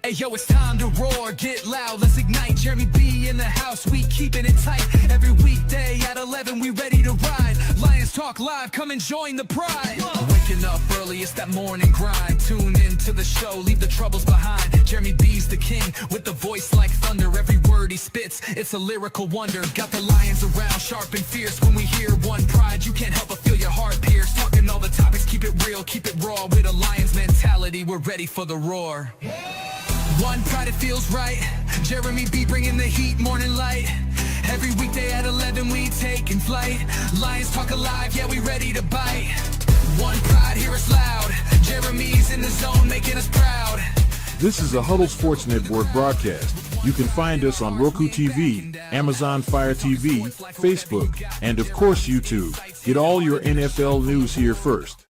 Hey yo, it's time to roar, get loud, let's ignite. Jeremy B in the house, we keeping it tight. Every weekday at 11, we ready to ride. Lions Talk Live, come and join the pride. Waking up early, it's that morning grind. Tune in to the show, leave the troubles behind. Jeremy B's the king, with the voice like thunder. Every word he spits, it's a lyrical wonder. Got the lions around, sharp and fierce. When we hear one pride, you can't help but feel your heart pierce. Talking all the topics, keep it real, keep it raw. With a lion's mentality, we're ready for the roar. One pride, it feels right. Jeremy B bringing the heat, morning light. Every weekday at 11, we taking flight. Lions Talk Alive, yeah, we ready to bite. One pride, hear us loud. Jeremy's in the zone, making us proud. This is a Huddle Sports Network broadcast. You can find us on Roku TV, Amazon Fire TV, Facebook, and of course YouTube. Get all your NFL news here first.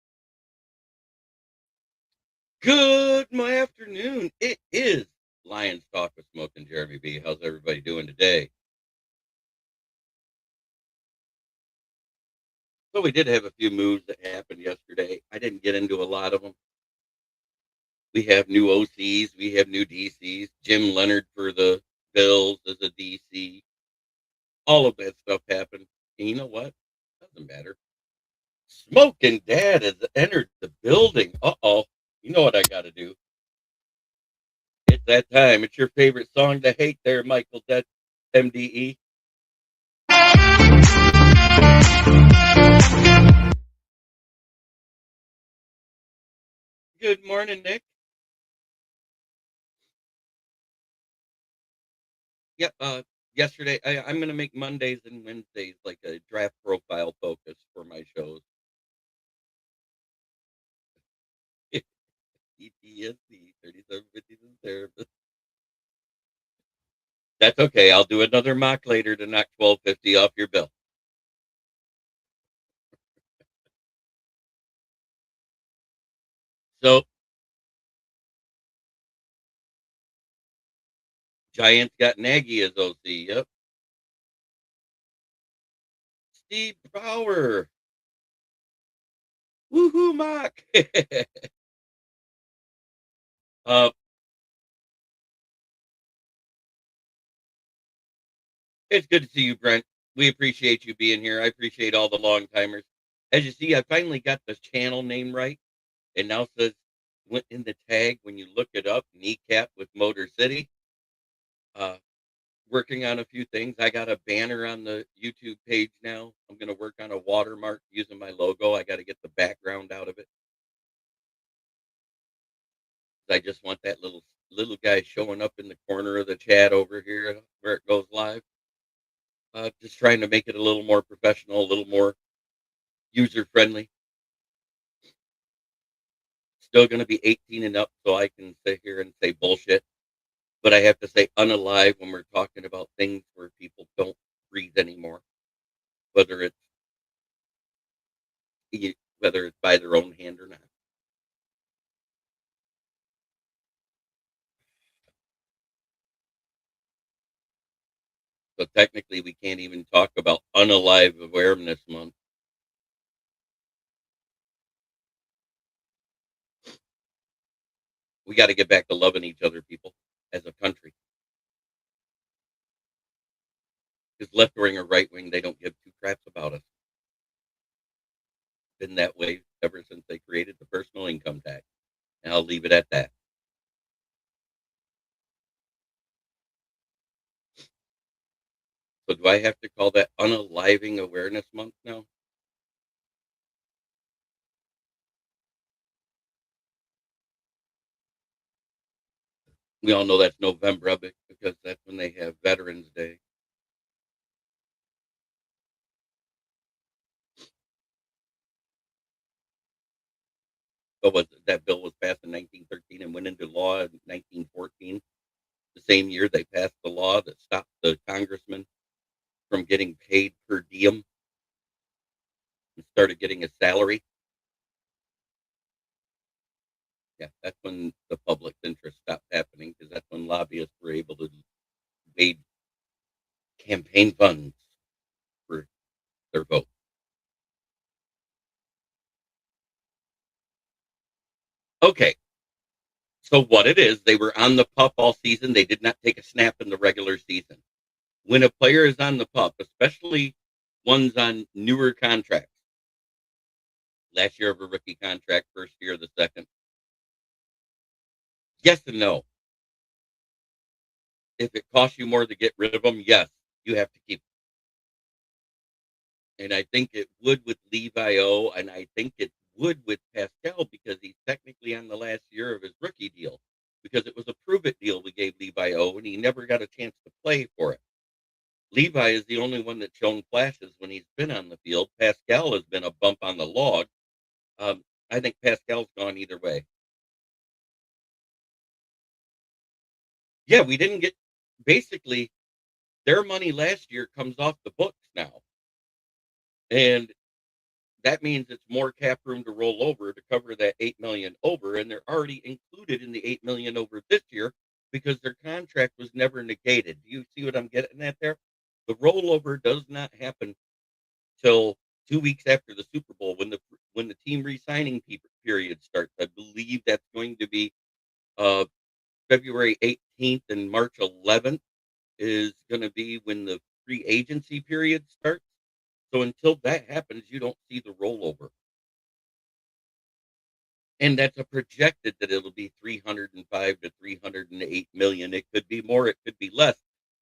Good afternoon. It is Lions Talk with Smoke and Jeremy B. How's everybody doing today? So we did have a few moves that happened yesterday. I didn't get into a lot of them. We have new OCs. We have new DCs. Jim Leonard for the Bills as a DC. All of that stuff happened. And you know what? Doesn't matter. Smoke and Dad has entered the building. Uh-oh. You know what I got to do. It's that time. It's your favorite song to hate there, Michael Dead, MDE. Good morning, Nick. Yep. Yesterday, I'm going to make Mondays and Wednesdays like a draft profile focus for my shows. ETSC 3750 therapist. That's okay. I'll do another mock later to knock 1250 off your bill. So, Giants got Nagy as OC. Yep. Steve Bauer. Woohoo, mock. It's good to see you, Brent. We appreciate you being here. I appreciate all the long timers. As you see, I finally got the channel name right. It now says went in the tag when you look it up, Kneecap with Motor City. Working on a few things. I got a banner on the YouTube page now. I'm going to work on a watermark using my logo. I got to get the background out of it. I just want that little guy showing up in the corner of the chat over here where it goes live. Just trying to make it a little more professional, a little more user-friendly. Still going to be 18 and up, so I can sit here and say bullshit. But I have to say unalive when we're talking about things where people don't breathe anymore. Whether it's by their own hand or not. So technically, we can't even talk about Unalive Awareness Month. We got to get back to loving each other, people, as a country. Because left wing or right wing, they don't give two craps about us. Been that way ever since they created the personal income tax. And I'll leave it at that. So do I have to call that Unaliving Awareness Month now? We all know that's November because that's when they have Veterans Day. But that bill was passed in 1913 and went into law in 1914. The same year they passed the law that stopped the congressman from getting paid per diem and started getting a salary. Yeah, that's when the public's interest stopped happening because that's when lobbyists were able to evade campaign funds for their vote. Okay, So what it is, they were on the pup all season. They did not take a snap in the regular season. When a player is on the pup, especially ones on newer contracts, last year of a rookie contract, first year of the second, yes and no. If it costs you more to get rid of them, yes, you have to keep them. And I think it would with Levi O, and I think it would with Pascal because he's technically on the last year of his rookie deal because it was a prove it deal we gave Levi O, and he never got a chance to play for it. Levi is the only one that's shown flashes when he's been on the field. Pascal has been a bump on the log. I think Pascal's gone either way. Yeah, we didn't get basically their money last year comes off the books now. And that means it's more cap room to roll over to cover that 8 million over. And they're already included in the 8 million over this year because their contract was never negated. Do you see what I'm getting at there? The rollover does not happen till 2 weeks after the Super Bowl when the team re-signing period starts. I believe that's going to be uh, February 18th and March 11th is going to be when the free agency period starts. So until that happens, you don't see the rollover. And that's a projected that it'll be 305 to 308 million. It could be more, it could be less.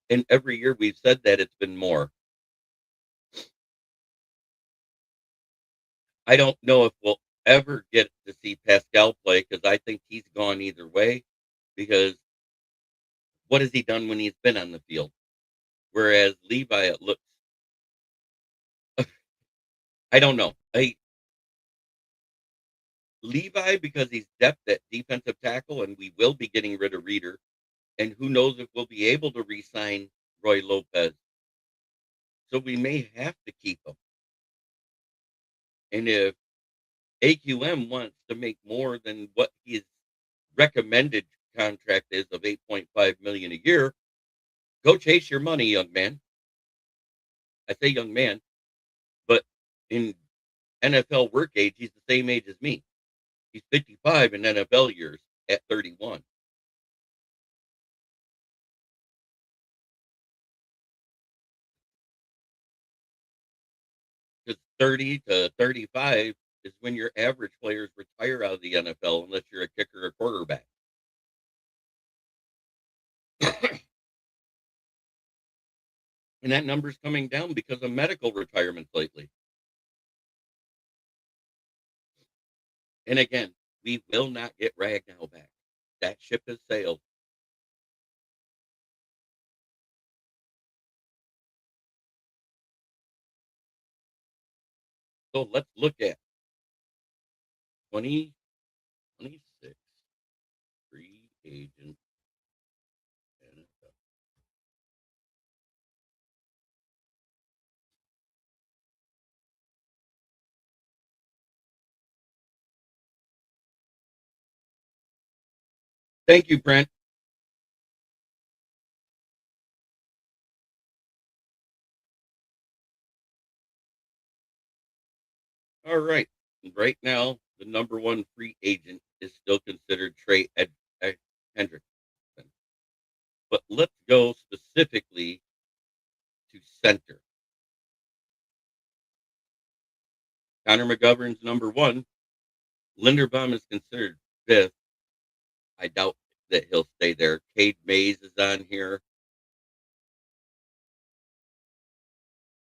And every year we've said that it's been more. I don't know if we'll ever get to see Pascal play because I think he's gone either way. Because what has he done when he's been on the field? Whereas Levi, it looks, I don't know. Levi, because he's depth at defensive tackle, and we will be getting rid of Reeder. And who knows if we'll be able to re sign Roy Lopez. So we may have to keep him. And if AQM wants to make more than what his recommended contract is of 8.5 million a year, go chase your money, young man. I say young man, but in NFL work age, he's the same age as me. He's 55 in NFL years at 31. Because 30 to 35 is when your average players retire out of the NFL unless you're a kicker or quarterback. And that number's coming down because of medical retirements lately. And again, we will not get Ragnow back. That ship has sailed. So let's look at 2026 free agent NFL. Thank you, Brent. All right. Right now, the number one free agent is still considered Hendrickson. But let's go specifically to center. Connor McGovern's number one. Linderbaum is considered fifth. I doubt that he'll stay there. Cade Mays is on here.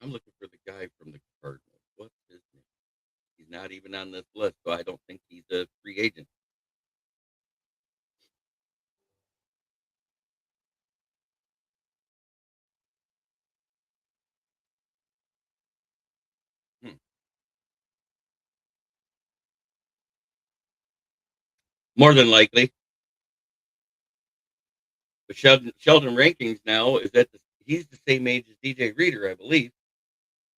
I'm looking for the guy from the Cardinals. What's his name? He's not even on this list, so I don't think he's a free agent. Hmm. More than likely. But Sheldon Rankings now is he's the same age as DJ Reader, I believe.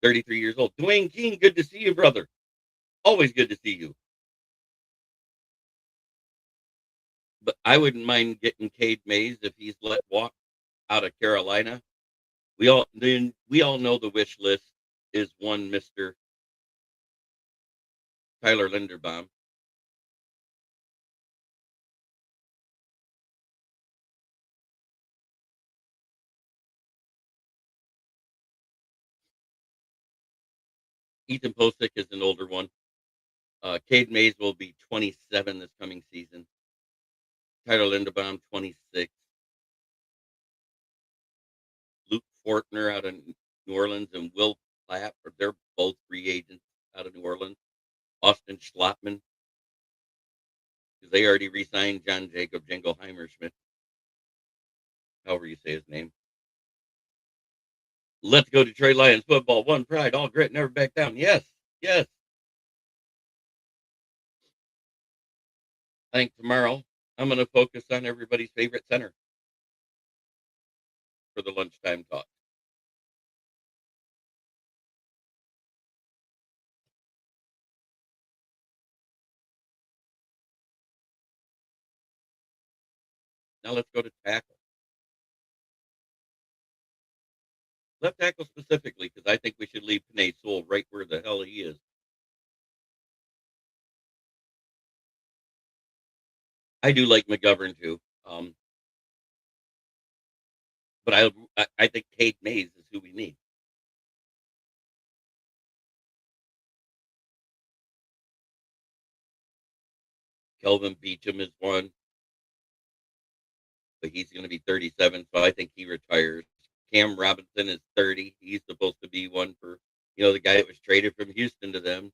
33 years old. Dwayne King, good to see you, brother. Always good to see you. But I wouldn't mind getting Cade Mays if he's let walk out of Carolina. We all know the wish list is one Mr. Tyler Linderbaum. Ethan Posick is an older one. Cade Mays will be 27 this coming season. Tyler Linderbaum, 26. Luke Fortner out of New Orleans and Will Platt, they're both free agents out of New Orleans. Austin Schlottman, because they already re-signed John Jacob Jingleheimer Schmidt, however you say his name. Let's go Detroit Lions football. One pride, all grit, never back down. Yes, yes. I think tomorrow I'm going to focus on everybody's favorite center for the lunchtime talk. Now let's go to tackle. Left tackle specifically, because I think we should leave Panay Sewell right where the hell he is. I do like McGovern too. But I think Cade Mays is who we need. Kelvin Beachum is one, but he's going to be 37, so I think he retires. Cam Robinson is 30. He's supposed to be one for, the guy that was traded from Houston to them.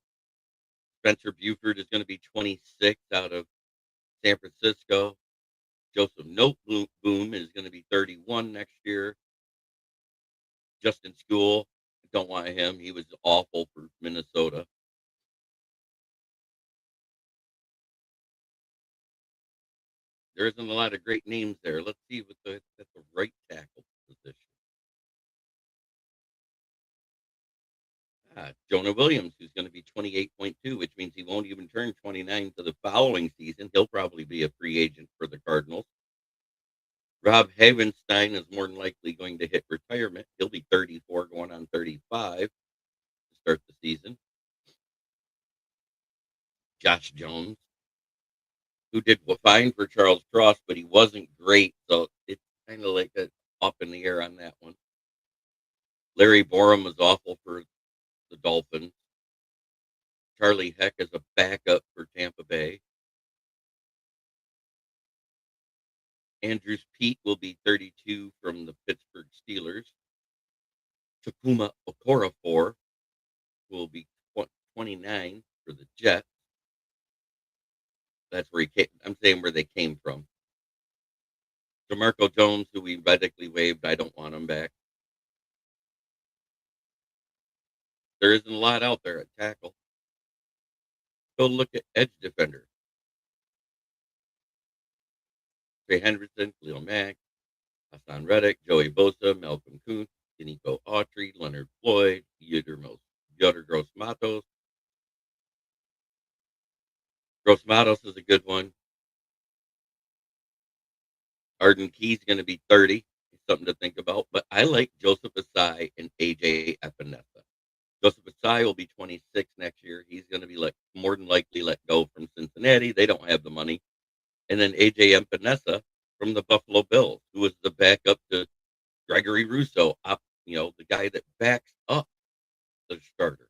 Spencer Buford is going to be 26 out of San Francisco. Joseph Noteboom is going to be 31 next year. Justin School, don't want him. He was awful for Minnesota. There isn't a lot of great names there. Let's see what at the right tackle position. Jonah Williams, who's going to be 28.2, which means he won't even turn 29 to the following season. He'll probably be a free agent for the Cardinals. Rob Havenstein is more than likely going to hit retirement. He'll be 34, going on 35 to start the season. Josh Jones, who did fine for Charles Cross, but he wasn't great, so it's kind of like up in the air on that one. Larry Borum was awful for the Dolphins. Charlie Heck is a backup for Tampa Bay. Andrews Pete will be 32 from the Pittsburgh Steelers. Takuma Okorafor will be 29 for the Jets. That's where he came. I'm saying where they came from. DeMarco Jones, who we medically waived, I don't want him back. There isn't a lot out there at tackle. Go look at edge defender. Trey Henderson, Khalil Mack, Hassan Reddick, Joey Bosa, Malcolm Kuntz, Denico Autry, Leonard Floyd, Yoder Gross Matos. Gross Matos is a good one. Arden Key's going to be 30. Something to think about. But I like Joseph Asai and AJ Epinesa. Joseph Asai will be 26 next year. He's going to be more than likely let go from Cincinnati. They don't have the money. And then AJ Epinesa from the Buffalo Bills, who was the backup to Gregory Rousseau, the guy that backs up the starter.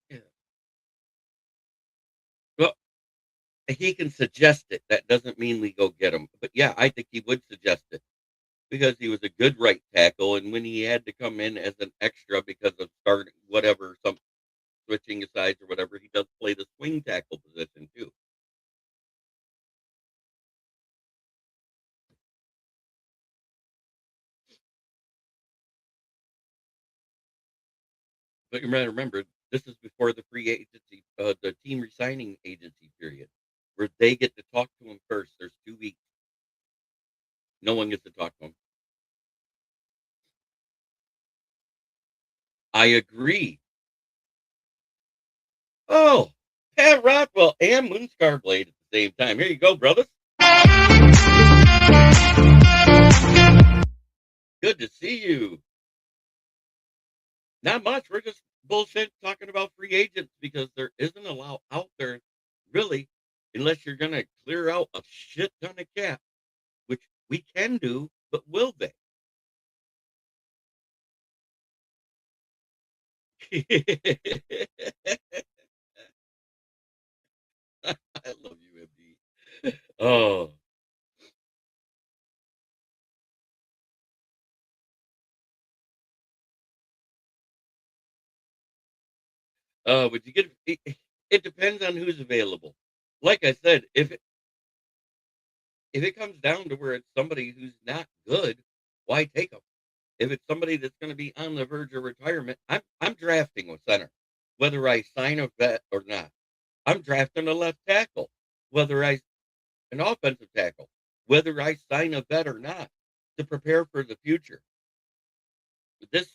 Yeah. Well, he can suggest it. That doesn't mean we go get him. But yeah, I think he would suggest it because he was a good right tackle. And when he had to come in as an extra because of starting some switching sides or whatever, he does play the swing tackle position too. But you gotta remember, this is before the free agency, the team resigning agency period, where they get to talk to him first. There's 2 weeks. No one gets to talk to him. I agree. Oh, Pat Rockwell and Moonscar Blade at the same time. Here you go, brothers. Good to see you. Not much. We're just bullshit talking about free agents because there isn't a lot out there, really, unless you're going to clear out a shit ton of cap, which we can do, but will they? I love you, MD. Oh, but you get it depends on who's available. Like I said, if it comes down to where it's somebody who's not good, why take them? If it's somebody that's going to be on the verge of retirement, I'm drafting a center, whether I sign a vet or not. I'm drafting a left tackle, whether I an offensive tackle, whether I sign a vet or not, to prepare for the future. This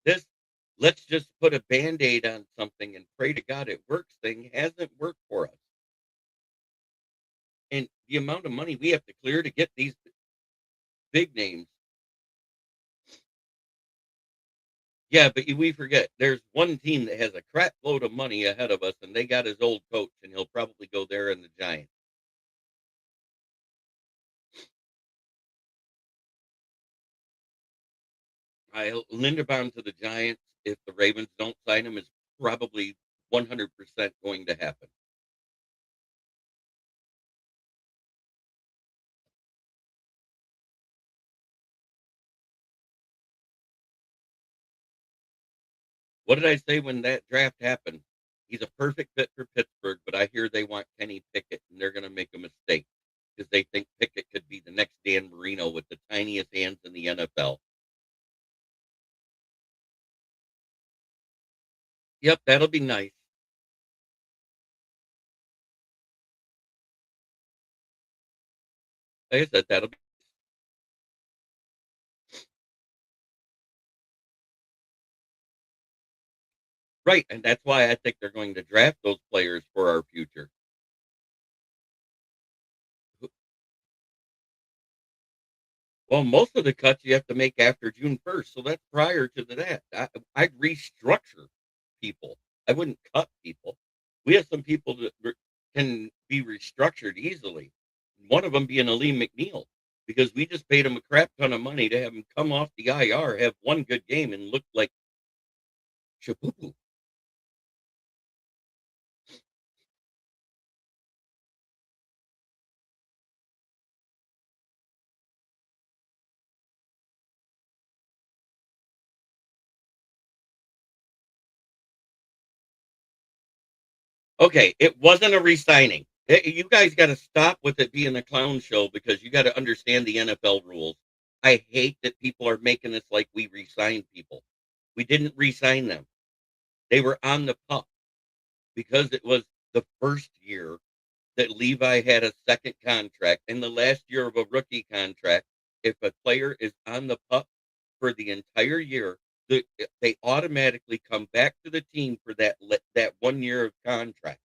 this let's just put a band-aid on something and pray to God it works thing hasn't worked for us. And the amount of money we have to clear to get these big names. Yeah, but we forget there's one team that has a crap load of money ahead of us, and they got his old coach, and he'll probably go there in the Giants. Linderbaum to the Giants, if the Ravens don't sign him, is probably 100% going to happen. What did I say when that draft happened? He's a perfect fit for Pittsburgh, but I hear they want Kenny Pickett, and they're going to make a mistake because they think Pickett could be the next Dan Marino with the tiniest hands in the NFL. Yep, that'll be nice. Like I said, that'll be right, and that's why I think they're going to draft those players for our future. Well, most of the cuts you have to make after June 1st, so that's prior to that. I'd restructure people. I wouldn't cut people. We have some people that can be restructured easily. One of them being Ali McNeil, because we just paid him a crap ton of money to have him come off the IR, have one good game, and look like shaboopoo. Okay, it wasn't a re-signing. You guys got to stop with it being a clown show because you got to understand the NFL rules. I hate that people are making this like we re-signed people. We didn't re-sign them. They were on the pup because it was the first year that Levi had a second contract. In the last year of a rookie contract, if a player is on the pup for the entire year, they automatically come back to the team for that 1 year of contract.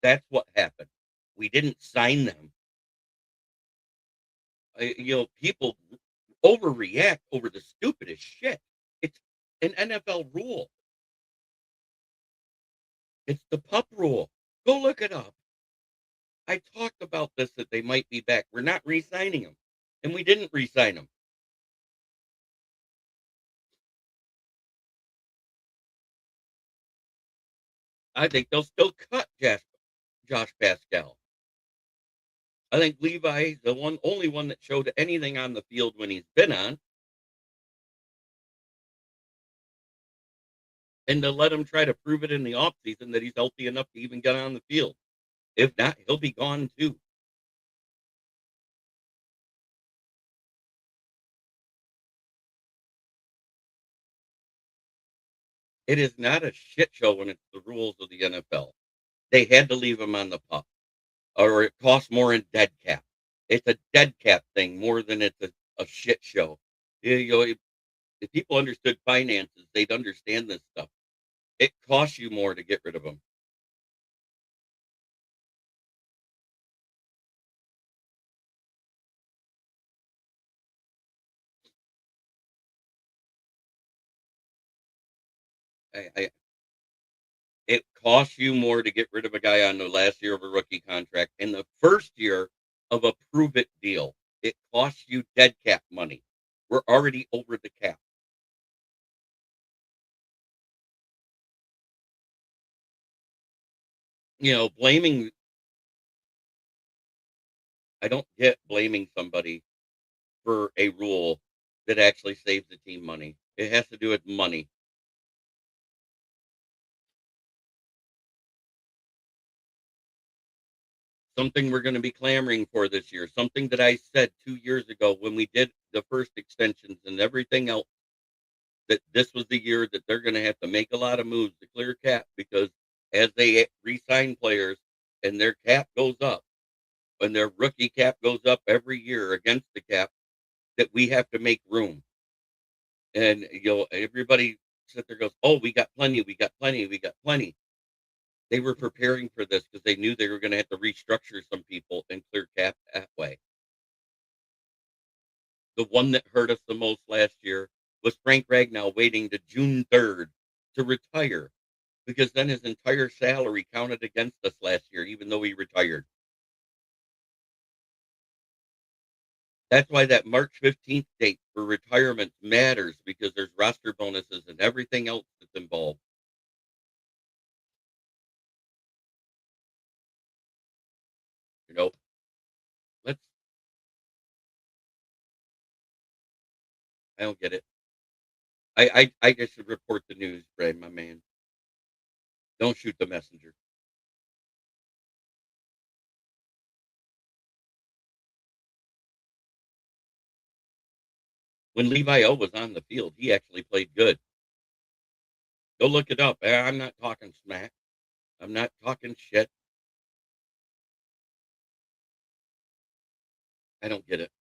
That's what happened. We didn't sign them. People overreact over the stupidest shit. It's an NFL rule. It's the pup rule. Go look it up. I talked about this that they might be back. We're not re-signing them, and we didn't re-sign them. I think they'll still cut Josh Pascal. I think Levi's the only one that showed anything on the field when he's been on, and to let him try to prove it in the offseason that he's healthy enough to even get on the field. If not, he'll be gone too. It is not a shit show when it's the rules of the NFL. They had to leave him on the pup, or it costs more in dead cap. It's a dead cap thing more than it's a shit show. If people understood finances, they'd understand this stuff. It costs you more to get rid of them. It costs you more to get rid of a guy on the last year of a rookie contract. In the first year of a prove it deal, it costs you dead cap money. We're already over the cap. Blaming, I don't get blaming somebody for a rule that actually saves the team money. It has to do with money. Something we're going to be clamoring for this year. Something that I said 2 years ago when we did the first extensions and everything else, that this was the year that they're going to have to make a lot of moves to clear cap, because as they re-sign players and their cap goes up, when their rookie cap goes up every year against the cap, that we have to make room. And everybody sit there goes, "Oh, we got plenty, we got plenty, we got plenty." They were preparing for this because they knew they were going to have to restructure some people and clear cap that way. The one that hurt us the most last year was Frank Ragnow waiting to June 3rd to retire, because then his entire salary counted against us last year, even though he retired. That's why that March 15th date for retirement matters, because there's roster bonuses and everything else that's involved. You know, let's, I don't get it. I just should report the news, Brad, my man. Don't shoot the messenger. When Levi O was on the field, he actually played good. Go look it up. I'm not talking smack. I'm not talking shit. I don't get it.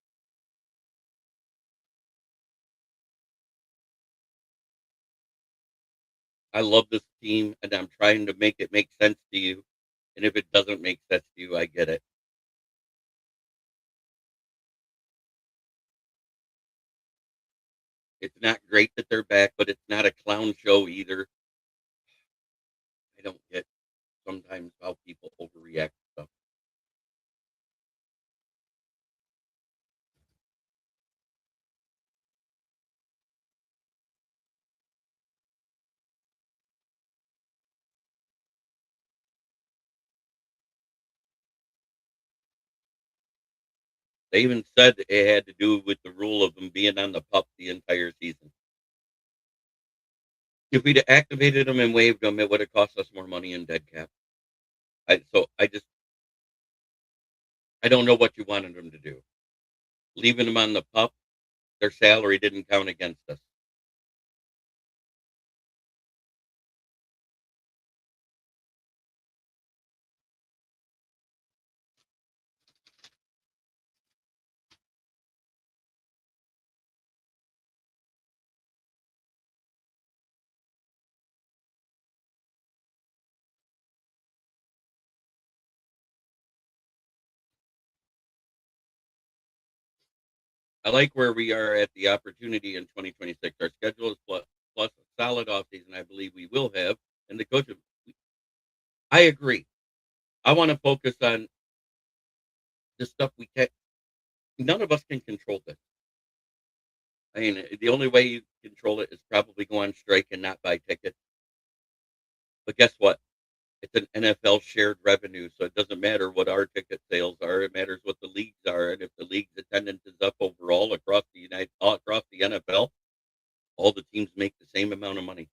I love this team, and I'm trying to make it make sense to you. And if it doesn't make sense to you, I get it. It's not great that they're back, but it's not a clown show either. I don't get sometimes how people overreact to stuff. They even said it had to do with the rule of them being on the pup the entire season. If we'd activated them and waived them, it would have cost us more money in dead cap. I don't know what you wanted them to do. Leaving them on the pup, their salary didn't count against us. I like where we are at the opportunity in 2026. Our schedule is plus a solid offseason, I believe we will have. And the coach, I agree. I want to focus on the stuff we can. None of us can control this. I mean, the only way you control it is probably go on strike and not buy tickets. But guess what? It's an NFL shared revenue, so it doesn't matter what our ticket sales are. It matters what the leagues are, and if the league's attendance is up overall across the NFL, all the teams make the same amount of money.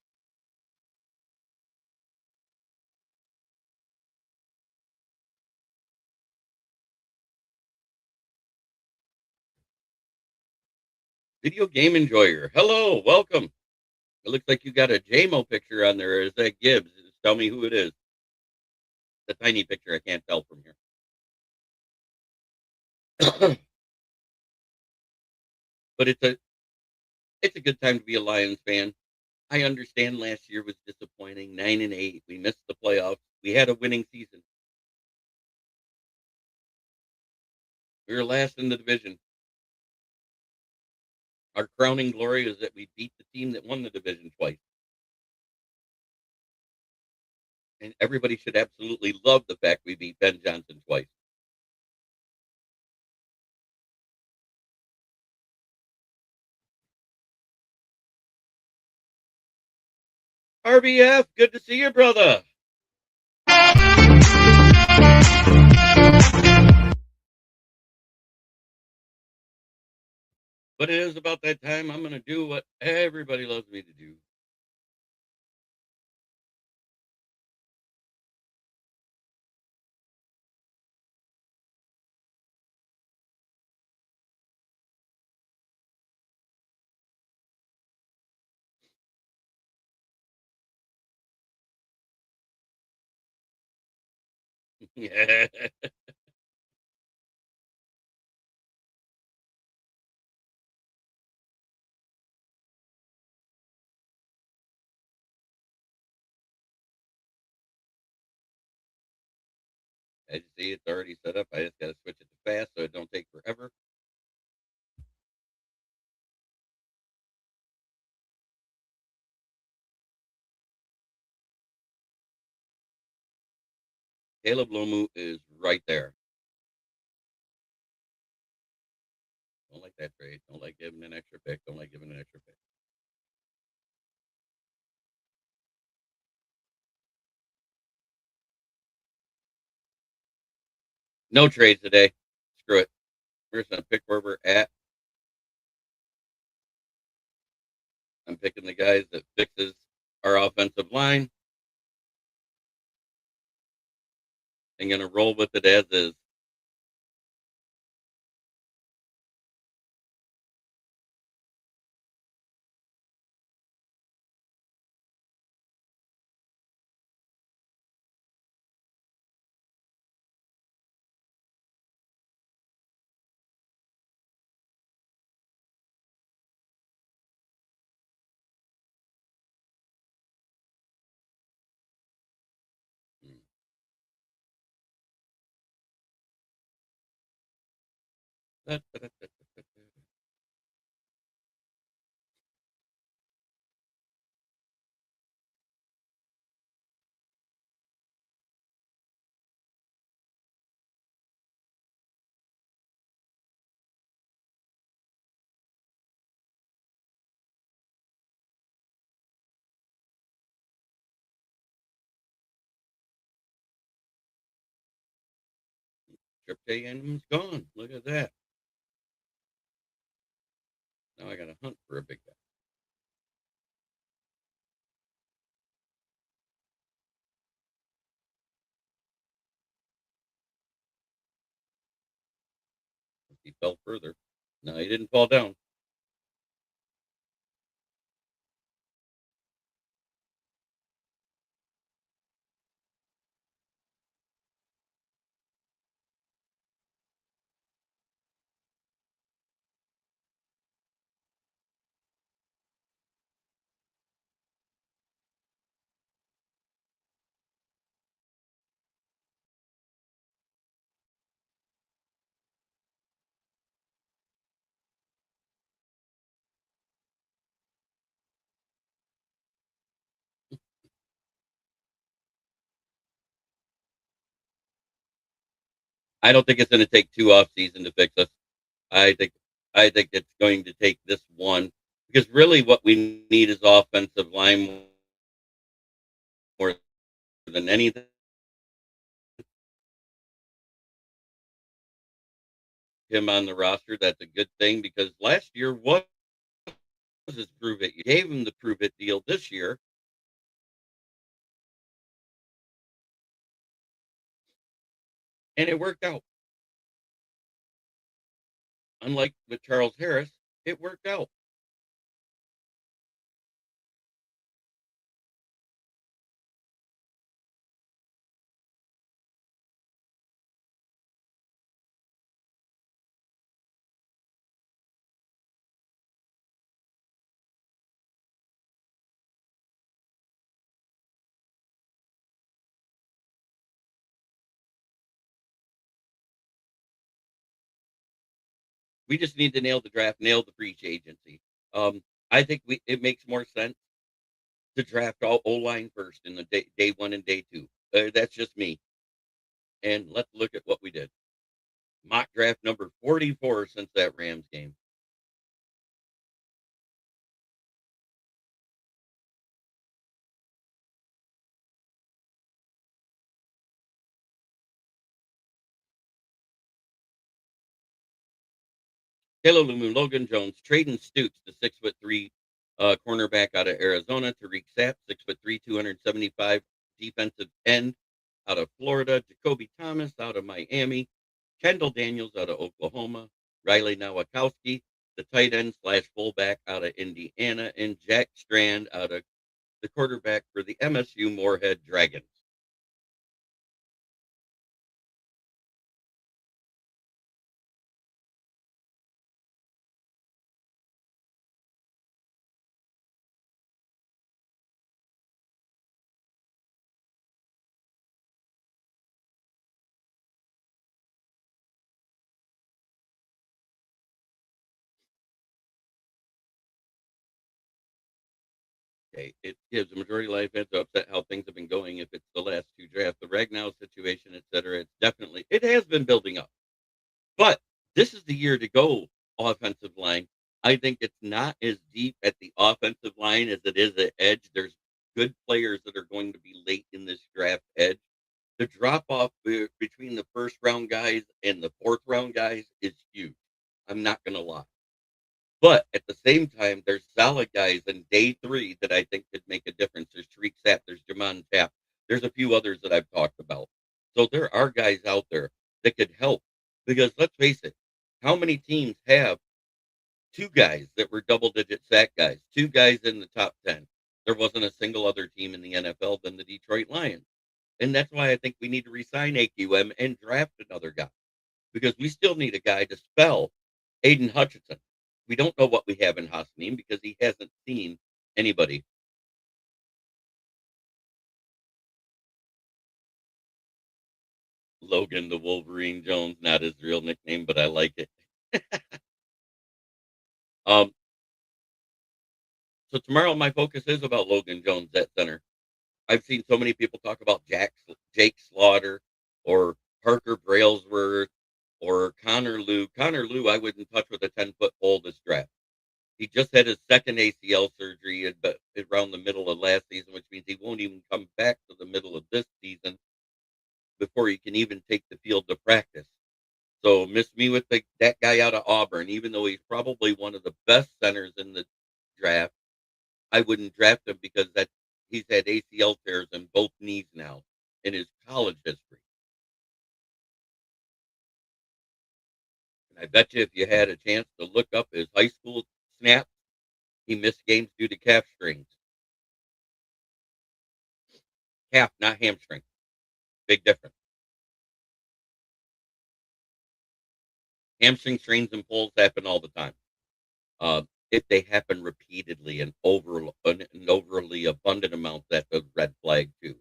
Video game enjoyer, hello, welcome. It looks like you got a JMO picture on there. Is that Gibbs? Just tell me who it is. The tiny picture, I can't tell from here. But it's a good time to be a Lions fan. I understand last year was disappointing, 9-8. We missed the playoffs. We had a winning season. We were last in the division. Our crowning glory is that we beat the team that won the division twice. And everybody should absolutely love the fact we beat Ben Johnson twice. RBF, good to see you, brother. But it is about that time I'm gonna do what everybody loves me to do. Yeah. As you see, it's already set up. I just gotta switch it to fast so it don't take forever. Caleb Lomu is right there. Don't like that trade. Don't like giving an extra pick. Don't like giving an extra pick. No trades today. Screw it. We're just gonna pick where we're at. I'm picking the guys that fixes our offensive line and gonna roll with it as is. Hmm. Trip Day gone. Look at that. Now I gotta hunt for a big guy. He fell further. No, he didn't fall down. I don't think it's gonna take two off season to fix us. I think I think it's going to take this one because really what we need is offensive line more than anything. Him on the roster, that's a good thing because last year was his prove it. You gave him the prove it deal this year, and it worked out. Unlike with Charles Harris, it worked out. We just need to nail the draft, nail the free agency. I think it makes more sense to draft all O line first in the day one and day two. That's just me. And let's look at what we did. Mock draft number 44 since that Rams game. Lumu, Logan Jones, Traden Stutes, the 6'3" cornerback out of Arizona. Tariq Sapp, 6'3", 275 defensive end out of Florida. Jacoby Thomas out of Miami. Kendall Daniels out of Oklahoma. Riley Nowakowski, the tight end slash fullback out of Indiana. And Jack Strand out of the quarterback for the MSU Moorhead Dragons. Okay, it gives the majority of life heads up that how things have been going if it's the last two drafts, the Ragnow situation, et cetera. It has been building up. But this is the year to go offensive line. I think it's not as deep at the offensive line as it is at edge. There's good players that are going to be late in this draft edge. The drop off between the first round guys and the fourth round guys is huge. I'm not going to lie. But at the same time, there's solid guys in day three that I think could make a difference. There's Tariq Sapp, there's Jamon Tapp, there's a few others that I've talked about. So there are guys out there that could help. Because let's face it, how many teams have two guys that were double digit sack guys, two guys in the top 10? There wasn't a single other team in the NFL than the Detroit Lions. And that's why I think we need to resign AQM and draft another guy because we still need a guy to spell Aiden Hutchinson. We don't know what we have in Hassanin because he hasn't seen anybody. Logan the Wolverine Jones, not his real nickname, but I like it. um, so tomorrow my focus is about Logan Jones at center. I've seen so many people talk about Jake Slaughter or Parker Brailsworth or Connor Lew. Connor Lew, I wouldn't touch with a 10-foot pole this draft. He just had his second ACL surgery around the middle of last season, which means he won't even come back to the middle of this season before he can even take the field to practice. So miss me with that guy out of Auburn, even though he's probably one of the best centers in the draft. I wouldn't draft him because he's had ACL tears in both knees now in his college history. And I bet you if you had a chance to look up his high school snaps, he missed games due to calf strains. Calf, not hamstring. Big difference. Hamstring strains and pulls happen all the time. If they happen repeatedly and an overly abundant amount, that's a red flag too.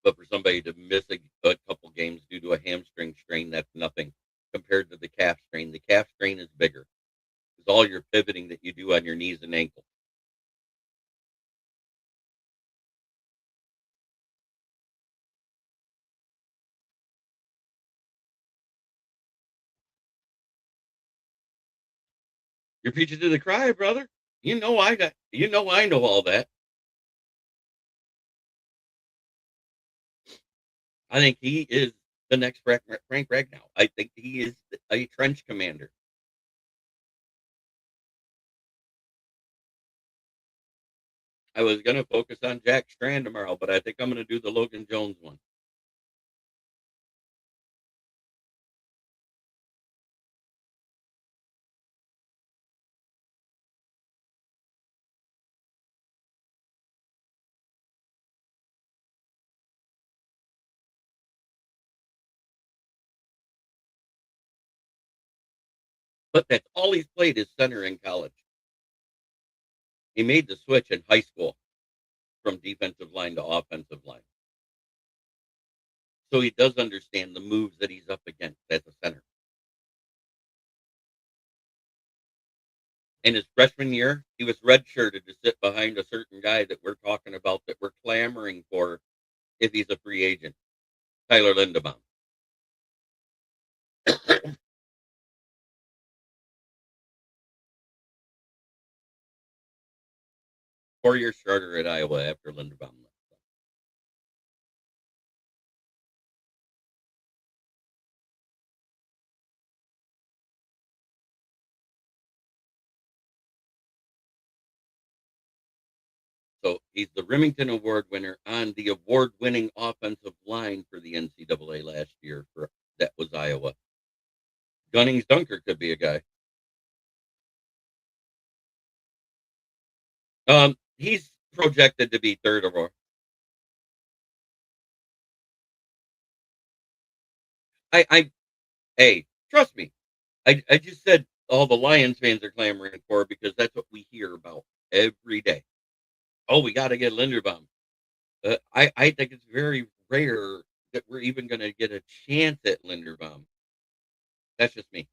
But for somebody to miss a couple games due to a hamstring strain, that's nothing compared to the calf strain. The calf strain is bigger. It's all your pivoting that you do on your knees and ankles. You're preaching to the choir, brother. I know all that. I think he is the next Frank Ragnow. I think he is a trench commander. I was going to focus on Jack Strand tomorrow, but I think I'm going to do the Logan Jones one. But that's all he's played is center in college. He made the switch in high school from defensive line to offensive line. So he does understand the moves that he's up against as a center. In his freshman year, he was redshirted to sit behind a certain guy that we're talking about that we're clamoring for if he's a free agent, Tyler Lindebaum. 4-year starter at Iowa after Lindebaum left. So he's the Remington Award winner on the award-winning offensive line for the NCAA last year. That was Iowa. Gunnings Dunker could be a guy. He's projected to be third overall. I hey, trust me. I just said all the Lions fans are clamoring for because that's what we hear about every day. Oh, we got to get Linderbaum. I think it's very rare that we're even going to get a chance at Linderbaum. That's just me.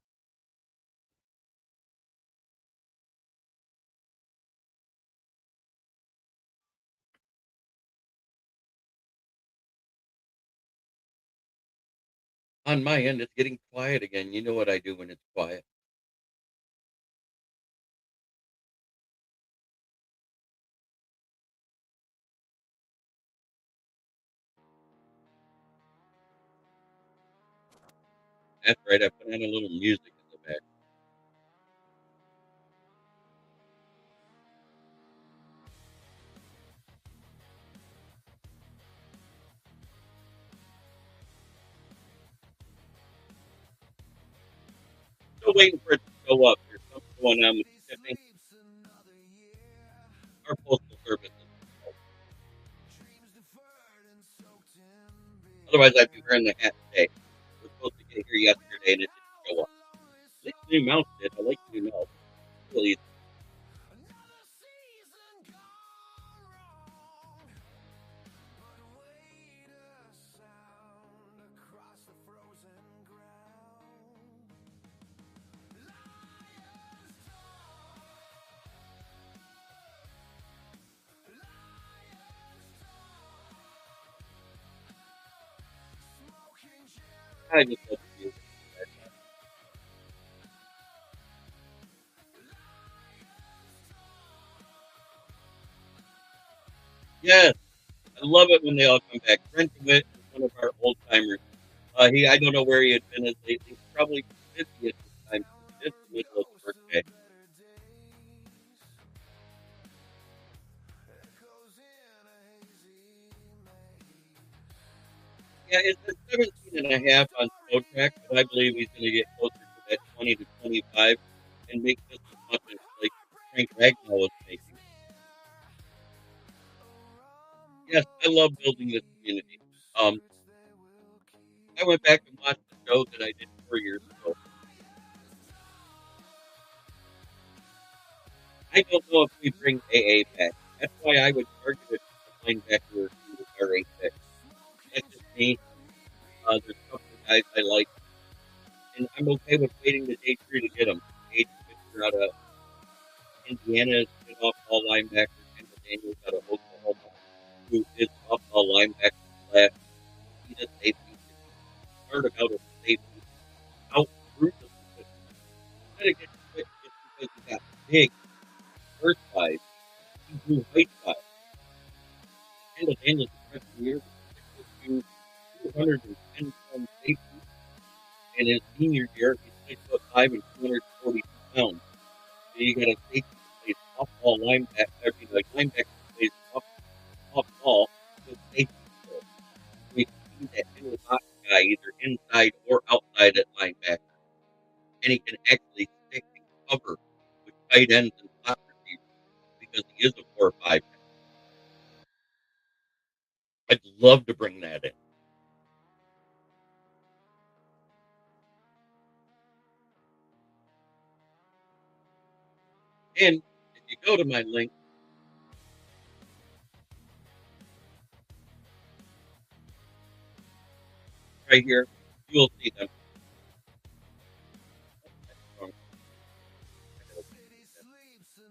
On my end, it's getting quiet again. You know what I do when it's quiet. That's right. I put on a little music in the back. Still waiting for it to go up. There's something going on with shipping. Our postal service is slow. Otherwise, I'd be wearing the hat today. It was supposed to get here yesterday and it didn't show up. At least the new mouse did. I like the new mouse. Really, I just love the music. Yes, I love it when they all come back. Brent DeWitt is one of our old timers. I don't know where he had been as lately. Probably 50 at this time. It's the middle of the birthday. Yeah, it's at 17 and a half on slow track, but I believe he's going to get closer to that 20 to 25 and make just as much as like Frank Ragnow was making. Yes, I love building this community. Um, I went back and watched the show that I did 4 years ago. I don't know if we bring AA back. That's why I would target it to linebacker who was our 8 pick. That's just me. There's a couple of guys I like, and I'm okay with waiting to day 3 to get them. Age Pitcher out of Indiana is an off-ball linebacker. Kendall Daniels out of Oklahoma, who is off-ball linebacker slash he's a safety. Started out as a safety, out through the position. Kind of get quick just because he got big first wise. He grew height wise. Kendall Daniels, the freshman year, was 210 pound safety. In his senior year, he's 6'5" and 242 pounds. So you got a safety that plays off ball linebacker, I mean, like linebacker plays off ball with safety skills. So you can see that middle box guy either inside or outside at linebacker. And he can actually stick and cover with tight ends and slot receivers because he is a 4 or 5. I'd love to bring that in. And if you go to my link right here, you'll see them.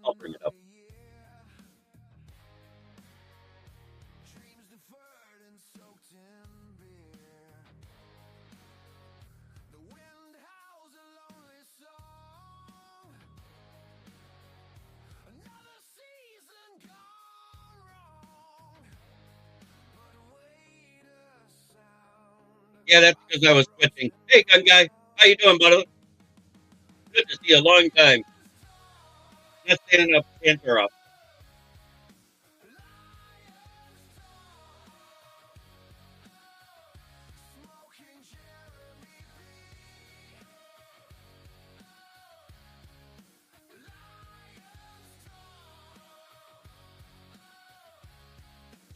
I'll bring it up. Yeah, that's because I was switching. Hey, gun guy, how you doing, buddy? Good to see you. A long time. Not standing up, pants are up.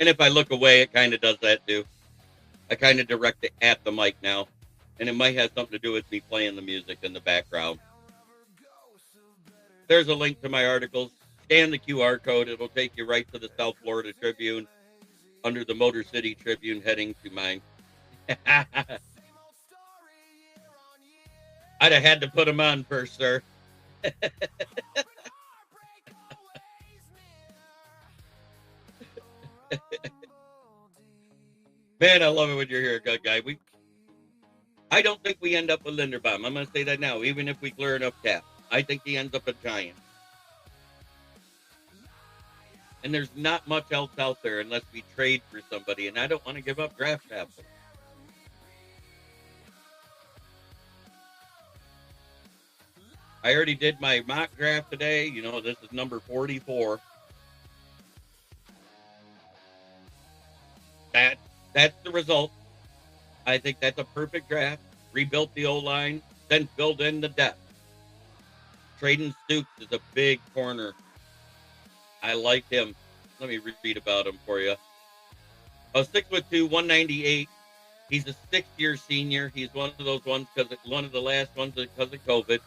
And if I look away, it kind of does that too. I kind of direct it at the mic now. And it might have something to do with me playing the music in the background. There's a link to my articles. Scan the QR code. It'll take you right to the South Florida Tribune under the Motor City Tribune heading to mine. I'd have had to put them on first, sir. Man, I love it when you're here, good guy. I don't think we end up with Linderbaum. I'm going to say that now, even if we clear enough cap. I think he ends up a Giant. And there's not much else out there unless we trade for somebody, and I don't want to give up draft capital. I already did my mock draft today. You know, this is number 44. That's the result. I think that's a perfect draft. Rebuilt the O-line, then filled in the depth. Trading Stoops is a big corner. I like him. Let me read about him for you. 6'2", 198. He's a sixth-year senior. He's one of those ones one of the last ones because of COVID.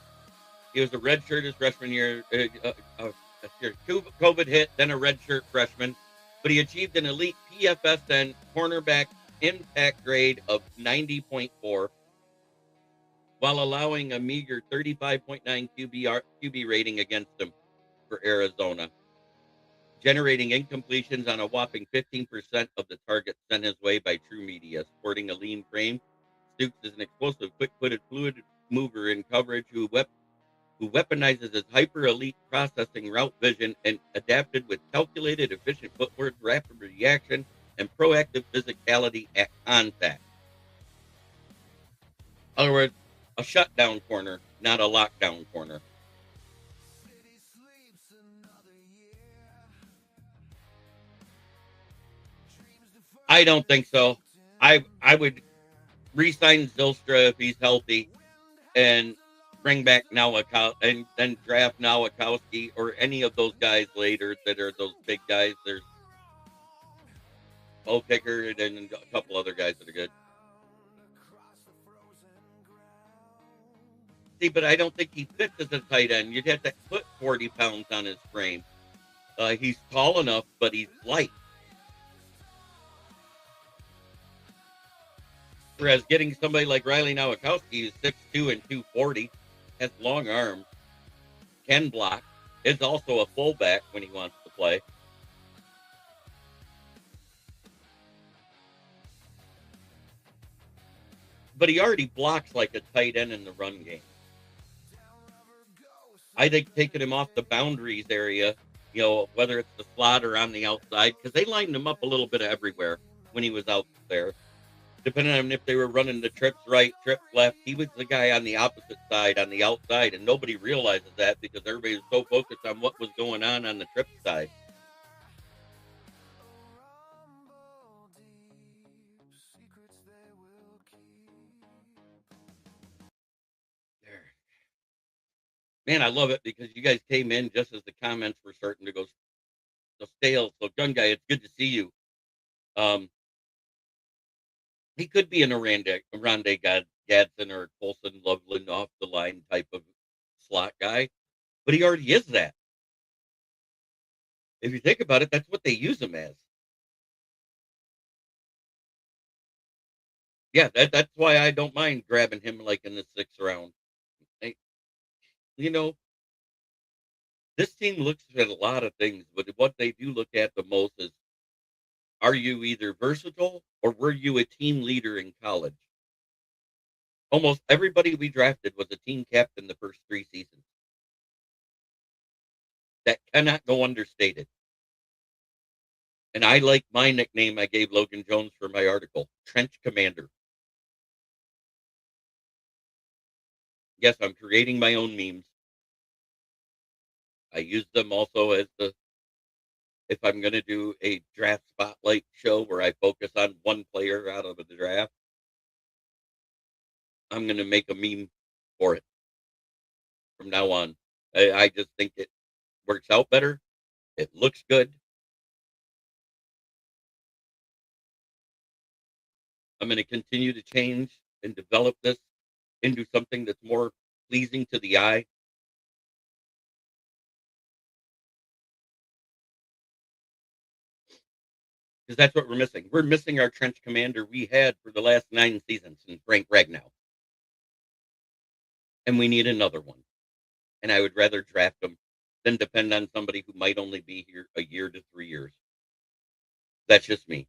He was a redshirt his freshman year. COVID hit, then a redshirt freshman. But he achieved an elite PFSN cornerback impact grade of 90.4, while allowing a meager 35.9 QB rating against him for Arizona, generating incompletions on a whopping 15% of the targets sent his way by True Media. Sporting a lean frame, Stoops is an explosive, quick-footed, fluid mover in coverage who weaponizes his hyper-elite processing, route vision, and adapted with calculated, efficient footwork, rapid reaction, and proactive physicality at contact. In other words, a shutdown corner, not a lockdown corner. I don't think so. I would re-sign Zylstra if he's healthy and bring back Nowakowski and then draft Nowakowski or any of those guys later that are those big guys. There's Bo Picker and then a couple other guys that are good. See, but I don't think he fits as a tight end. You'd have to put 40 pounds on his frame. He's tall enough, but he's light. Whereas getting somebody like Riley Nowakowski, who's 6'2" and 240, has long arms, can block, is also a fullback when he wants to play. But he already blocks like a tight end in the run game. I think taking him off the boundaries area, you know, whether it's the slot or on the outside, because they lined him up a little bit everywhere when he was out there. Depending on if they were running the trips right, trips left, he was the guy on the opposite side, on the outside, and nobody realizes that because everybody was so focused on what was going on the trip side. There. Man, I love it because you guys came in just as the comments were starting to go stale. So, Gun Guy, it's good to see you. He could be an Rondé Gadsden or Colson Loveland off the line type of slot guy, but he already is that. If you think about it, that's what they use him as. Yeah, that's why I don't mind grabbing him like in the 6th round. You know, this team looks at a lot of things, but what they do look at the most is, are you either versatile or were you a team leader in college? Almost everybody we drafted was a team captain the first 3 seasons. That cannot go understated. And I like my nickname I gave Logan Jones for my article, Trench Commander. Yes, I'm creating my own memes. I use them also as if I'm going to do a draft spotlight show where I focus on one player out of the draft, I'm going to make a meme for it from now on. I just think it works out better. It looks good. I'm going to continue to change and develop this into something that's more pleasing to the eye. Because that's what we're missing. We're missing our trench commander we had for the last 9 seasons in Frank Ragnow. And we need another one. And I would rather draft him than depend on somebody who might only be here a year to 3 years. That's just me.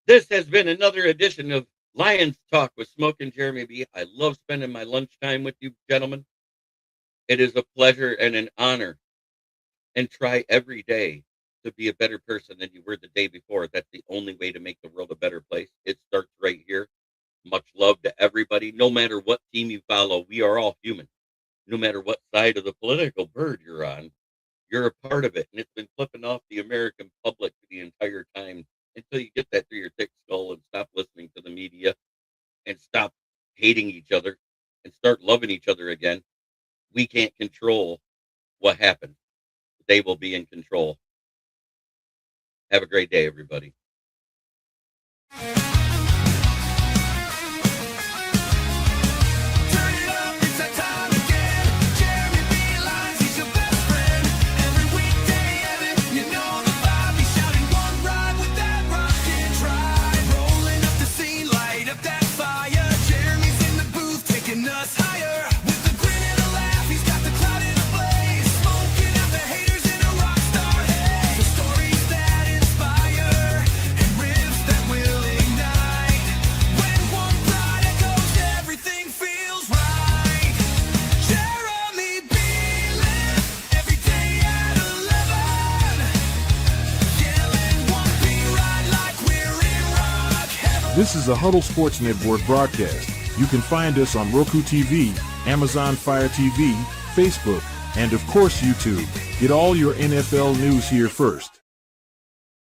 This has been another edition of Lions Talk with Smoke and Jeremy B. I love spending my lunchtime with you gentlemen. It is a pleasure and an honor. And try every day to be a better person than you were the day before. That's the only way to make the world a better place. It starts right here. Much love to everybody. No matter what team you follow, we are all human. No matter what side of the political bird you're on, you're a part of it. And it's been flipping off the American public the entire time until you get that through your thick skull and stop listening to the media and stop hating each other and start loving each other again. We can't control what happens. They will be in control. Have a great day, everybody. This is a Huddle Sports Network broadcast. You can find us on Roku TV, Amazon Fire TV, Facebook, and of course YouTube. Get all your NFL news here first.